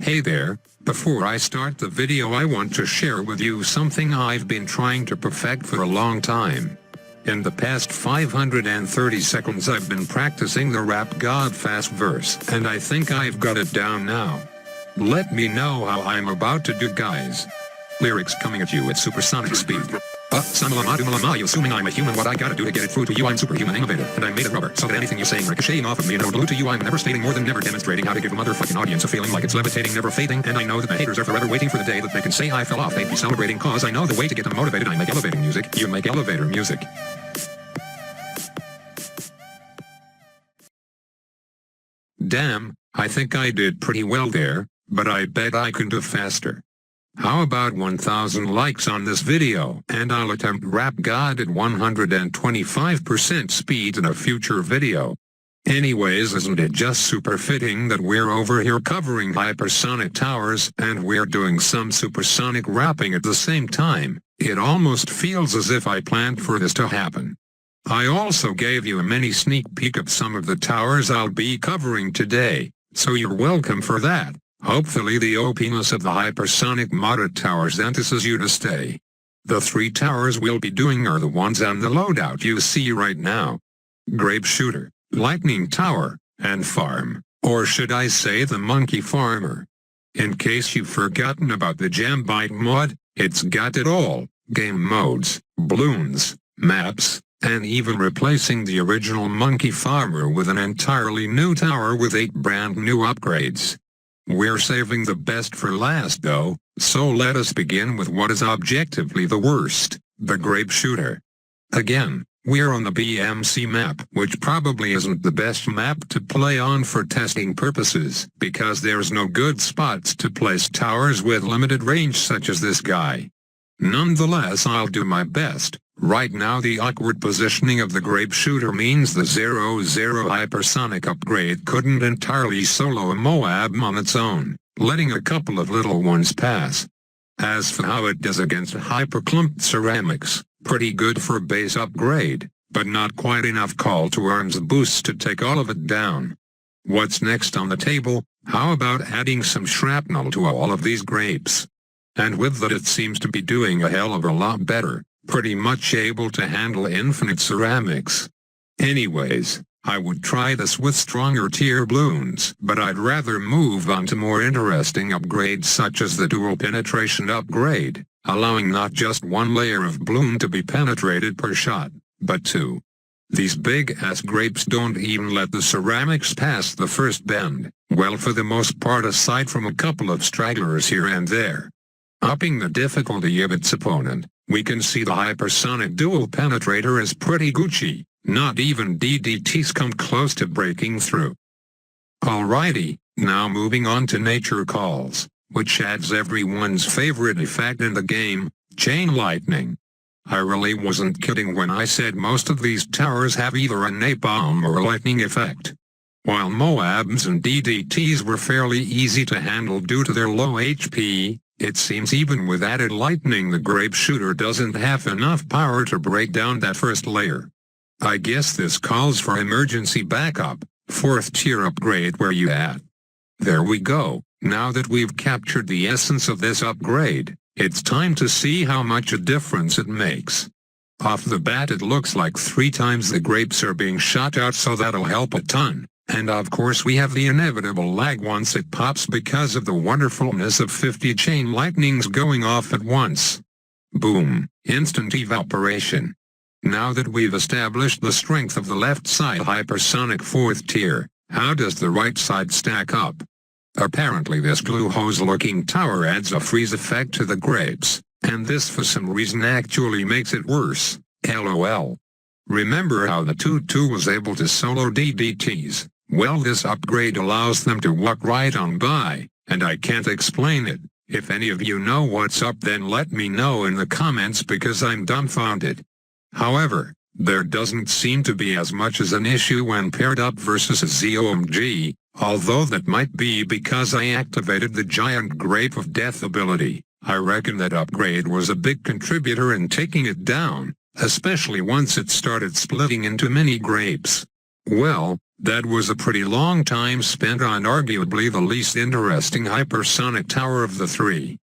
Hey there, before I start the video I want to share with you something I've been trying to perfect for a long time. In the past 530 seconds I've been practicing the rap god fast verse, and I think I've got it down now. Let me know how I'm about to do, guys. Lyrics coming at you at supersonic speed. You assuming I'm a human, what I gotta do to get it through to you? I'm superhuman innovative, and I made it rubber, so that anything you're saying ricocheting off of me and glue to you. I'm never stating more than never, demonstrating how to give a motherfucking audience a feeling like it's levitating, never fading, and I know that the haters are forever waiting for the day that they can say I fell off. They'd be celebrating, cause I know the way to get them motivated. I make elevating music, you make elevator music. Damn, I think I did pretty well there, but I bet I can do faster. How about 1,000 likes on this video, and I'll attempt Rap God at 125% speed in a future video. Anyways, isn't it just super fitting that we're over here covering hypersonic towers, and we're doing some supersonic rapping at the same time? It almost feels as if I planned for this to happen. I also gave you a mini sneak peek of some of the towers I'll be covering today, so you're welcome for that. Hopefully the OPness of the hypersonic modded towers entices you to stay. The 3 towers we'll be doing are the ones on the loadout you see right now. Grape Shooter, Lightning Tower, and Farm, or should I say the Monkey Farmer. In case you've forgotten about the Jambite mod, it's got it all: game modes, balloons, maps, and even replacing the original Monkey Farmer with an entirely new tower with 8 brand new upgrades. We're saving the best for last though, so let us begin with what is objectively the worst, the Grape Shooter. Again, we're on the BMC map, which probably isn't the best map to play on for testing purposes, because there's no good spots to place towers with limited range such as this guy. Nonetheless, I'll do my best. Right now the awkward positioning of the Grape Shooter means the 0-0 hypersonic upgrade couldn't entirely solo a Moab on its own, letting a couple of little ones pass. As for how it does against hyperclumped ceramics, pretty good for base upgrade, but not quite enough call to arms boosts to take all of it down. What's next on the table? How about adding some shrapnel to all of these grapes? And with that it seems to be doing a hell of a lot better. Pretty much able to handle infinite ceramics. Anyways, I would try this with stronger tier balloons, but I'd rather move on to more interesting upgrades such as the dual penetration upgrade, allowing not just 1 layer of balloon to be penetrated per shot, but 2. These big-ass grapes don't even let the ceramics pass the first bend, well for the most part aside from a couple of stragglers here and there. Upping the difficulty of its opponent, we can see the hypersonic dual penetrator is pretty Gucci, not even DDTs come close to breaking through. Alrighty, now moving on to nature calls, which adds everyone's favorite effect in the game, chain lightning. I really wasn't kidding when I said most of these towers have either a napalm or a lightning effect. While Moabs and DDTs were fairly easy to handle due to their low HP, it seems even with added lightning the Grape Shooter doesn't have enough power to break down that first layer. I guess this calls for emergency backup, 4th tier upgrade where you at. There we go, now that we've captured the essence of this upgrade, it's time to see how much a difference it makes. Off the bat it looks like 3 times the grapes are being shot out, so that'll help a ton. And of course we have the inevitable lag once it pops because of the wonderfulness of 50 chain lightnings going off at once. Boom, instant evaporation. Now that we've established the strength of the left side hypersonic 4th tier, how does the right side stack up? Apparently this glue hose looking tower adds a freeze effect to the grapes, and this for some reason actually makes it worse, LOL. Remember how the 2-2 was able to solo DDTs? Well, this upgrade allows them to walk right on by, and I can't explain it. If any of you know what's up then let me know in the comments because I'm dumbfounded. However, there doesn't seem to be as much as an issue when paired up versus a ZOMG, although that might be because I activated the giant Grape of Death ability. I reckon that upgrade was a big contributor in taking it down, especially once it started splitting into mini grapes. Well, That was a pretty long time spent on arguably the least interesting hypersonic tower of the three.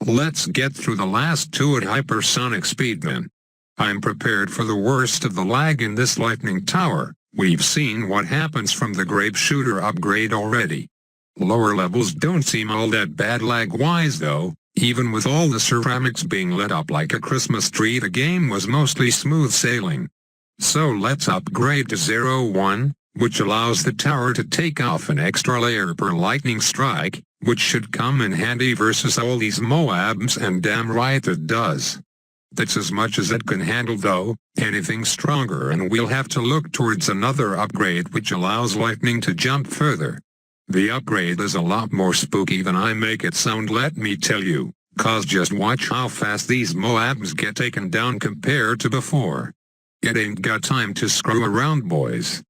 Let's get through the last two at hypersonic speed then. I'm prepared for the worst of the lag in this lightning tower. We've seen what happens from the Grape Shooter upgrade already. Lower levels don't seem all that bad lag-wise though. Even with all the ceramics being lit up like a Christmas tree, the game was mostly smooth sailing. So let's upgrade to 0-1, which allows the tower to take off an extra layer per lightning strike, which should come in handy versus all these Moabs, and damn right it does. That's as much as it can handle though. Anything stronger and we'll have to look towards another upgrade which allows lightning to jump further. The upgrade is a lot more spooky than I make it sound, let me tell you, cause just watch how fast these Moabs get taken down compared to before. It ain't got time to screw around, boys.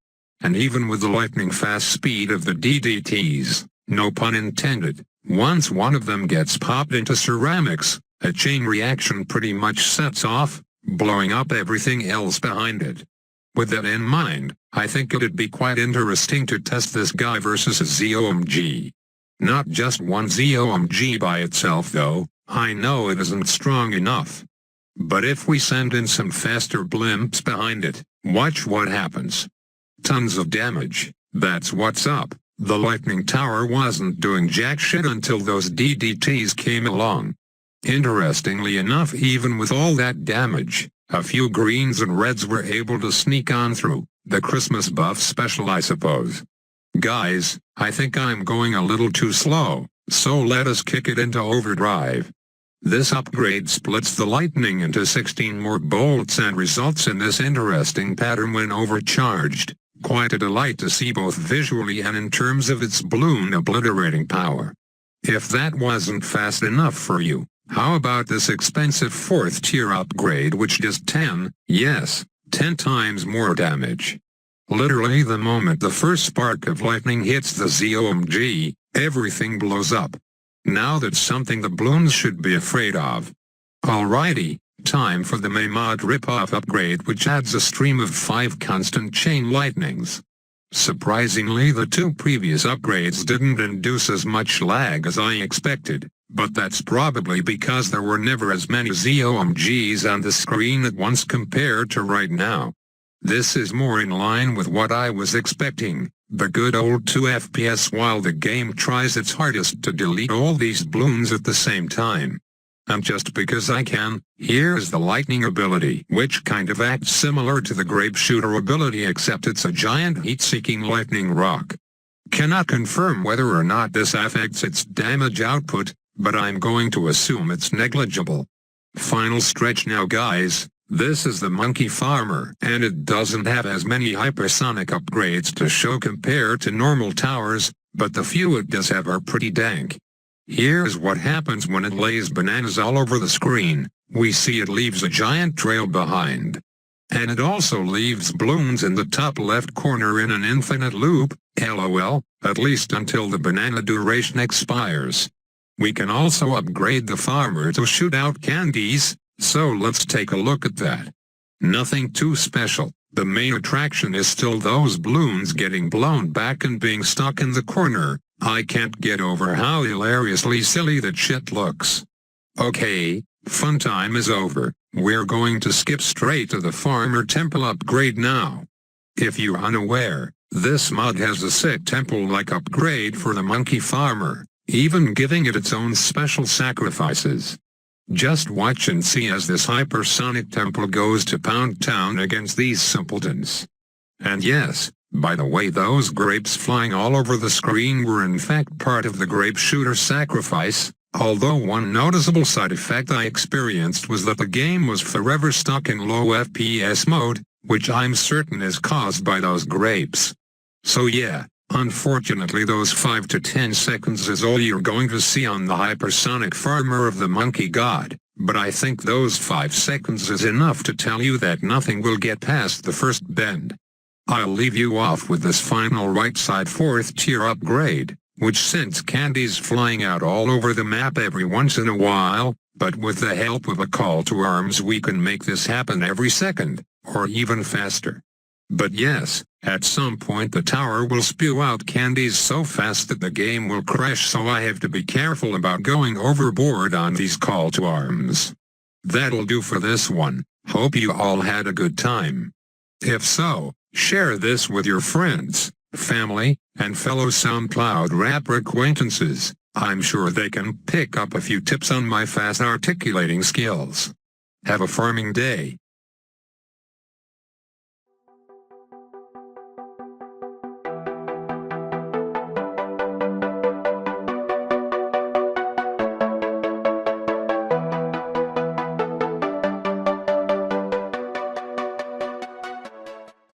And even with the lightning fast speed of the DDTs, no pun intended, once one of them gets popped into ceramics, a chain reaction pretty much sets off, blowing up everything else behind it. With that in mind, I think it'd be quite interesting to test this guy versus a ZOMG. Not just one ZOMG by itself though, I know it isn't strong enough. But if we send in some faster blimps behind it, watch what happens. Tons of damage, that's what's up. The lightning tower wasn't doing jack shit until those DDTs came along. Interestingly enough, even with all that damage, a few greens and reds were able to sneak on through. The Christmas buff special, I suppose. Guys, I think I'm going a little too slow, so let us kick it into overdrive. This upgrade splits the lightning into 16 more bolts and results in this interesting pattern when overcharged. Quite a delight to see both visually and in terms of its balloon obliterating power. If that wasn't fast enough for you, how about this expensive 4th tier upgrade which does 10 times more damage? Literally the moment the first spark of lightning hits the ZOMG, everything blows up. Now that's something the Bloons should be afraid of. Alrighty, time for the Maymod ripoff upgrade which adds a stream of 5 constant chain lightnings. Surprisingly, the two previous upgrades didn't induce as much lag as I expected, but that's probably because there were never as many ZOMGs on the screen at once compared to right now. This is more in line with what I was expecting, the good old 2 FPS while the game tries its hardest to delete all these Bloons at the same time. And just because I can, here's the lightning ability, which kind of acts similar to the Grape Shooter ability except it's a giant heat-seeking lightning rock. Cannot confirm whether or not this affects its damage output, but I'm going to assume it's negligible. Final stretch now guys, this is the Monkey Farmer, and it doesn't have as many hypersonic upgrades to show compared to normal towers, but the few it does have are pretty dank. Here's what happens when it lays bananas all over the screen. We see it leaves a giant trail behind. And it also leaves Bloons in the top left corner in an infinite loop, lol, at least until the banana duration expires. We can also upgrade the farmer to shoot out candies, so let's take a look at that. Nothing too special. The main attraction is still those Bloons getting blown back and being stuck in the corner. I can't get over how hilariously silly that shit looks. Okay, fun time is over. We're going to skip straight to the Farmer Temple upgrade now. If you're unaware, this mod has a sick temple-like upgrade for the Monkey Farmer, even giving it its own special sacrifices. Just watch and see as this Hypersonic Temple goes to pound town against these simpletons. And yes, by the way, those grapes flying all over the screen were in fact part of the Grape Shooter sacrifice, although one noticeable side effect I experienced was that the game was forever stuck in low FPS mode, which I'm certain is caused by those grapes. So yeah, unfortunately those 5 to 10 seconds is all you're going to see on the Hypersonic Farmer of the Monkey God, but I think those 5 seconds is enough to tell you that nothing will get past the first bend. I'll leave you off with this final right side 4th tier upgrade, which sends candies flying out all over the map every once in a while, but with the help of a call to arms we can make this happen every second, or even faster. But yes, at some point the tower will spew out candies so fast that the game will crash, so I have to be careful about going overboard on these call to arms. That'll do for this one. Hope you all had a good time. If so, share this with your friends, family, and fellow SoundCloud rapper acquaintances. I'm sure they can pick up a few tips on my fast articulating skills. Have a farming day.